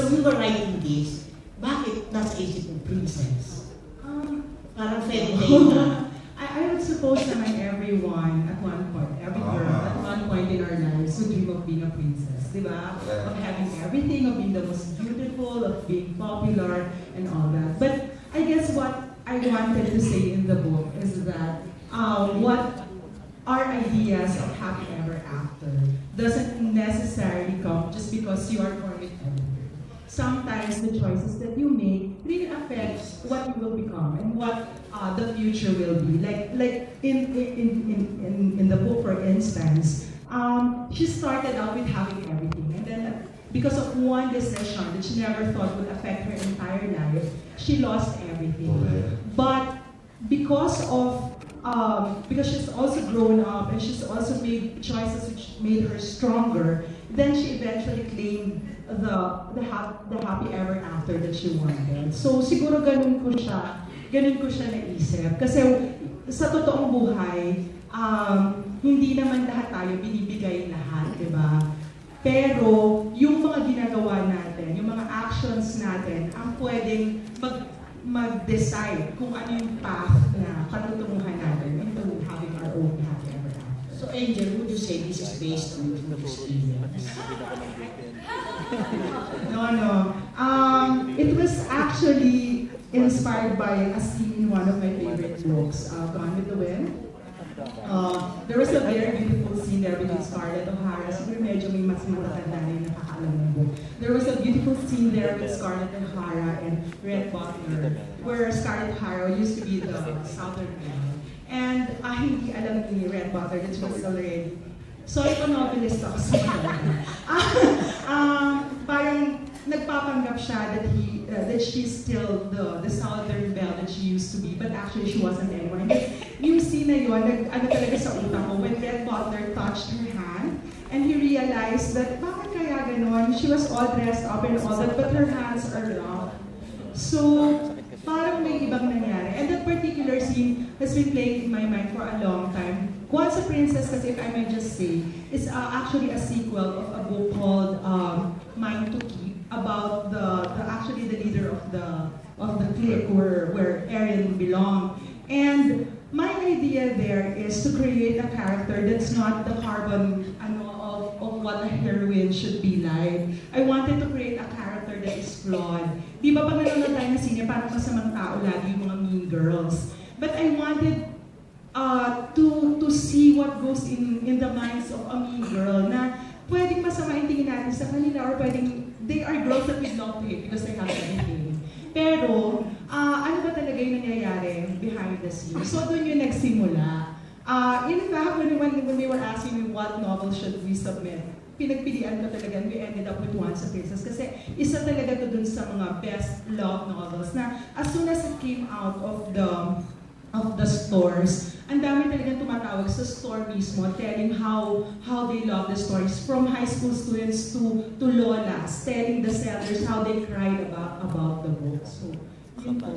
when you were writing this, bakit nasa isip mo princess? Parang fairy tale na. I would suppose naman everyone at one point, every girl at one point in our lives would dream of being a princess, di ba? Of having everything, of being the most beautiful, of being popular, and all that. But I guess what I wanted to say in the book is that what our ideas of happy ever after doesn't necessarily come just because you are born with everything. Sometimes the choices that you make really affect what you will become and what the future will be. Like in the book, for instance, she started out with having everything, and then because of one decision that she never thought would affect her entire life, she lost everything. But because she's also grown up and she's also made choices which made her stronger, then she eventually claimed the happy ever after that she wanted. So siguro ganun ko siya naisip. Kasi sa totoong buhay, hindi naman lahat tayo binibigay lahat, di ba? Pero yung mga ginagawa natin, yung mga actions natin, ang pwedeng mag-decide kung ano yung path na patutunguhan natin into having our own happy ever after. So Angel, would you say this is based on your experience? No. It was actually inspired by a scene in one of my favorite books, Gone with the Wind. There was a very beautiful scene there between Scarlett O'Hara. Siguro medyo may mas matatanda na yung nakakaalam ng book. There was a beautiful scene there with Scarlett O'Hara and Red Butler, where Scarlett O'Hara used to be the Southern Belle. And hindi alam ni Red Butler that she was already. Sorry pa novelist ako sa parang nagpapanggap siya that she's still the Southern Belle that she used to be, but actually she wasn't anyone. Yung scene na yun, ano talaga sa utak ko, when Red Butler touched her hand, and he realized that bakit kaya ganon? She was all dressed up and all that, but her hands are long. So, parang may ibang nangyari. And that particular scene has been playing in my mind for a long time. Once a Princess, kasi if I may just say, is actually a sequel of a book called Mine to Keep, about actually the leader of the clique where Erin belonged. And my idea there is to create a character that's not the carbon of what a heroine should be like. I wanted to create a character that is flawed. Di ba pag nanonood tayo ng sine, parang masamang tao lagi yung mga mean girls. But I wanted to see what goes in the minds of a mean girl na pwedeng masama yung tingin natin sa kanila, or pwedeng they are girls that we love to hate because they have everything. Pero, ano ba talaga yung nangyayari behind the scenes? So, doon yung nagsimula. In fact, when they were asking me what novel should we submit, pinagpilian ko talaga, and we ended up with Once a Princess. Kasi isa talaga to dun sa mga best love novels na as soon as it came out of the stores, ang dami talagang tumatawag sa store mismo, telling how they love the stories, from high school students to lolas, telling the sellers how they cried about the book. So, yun po.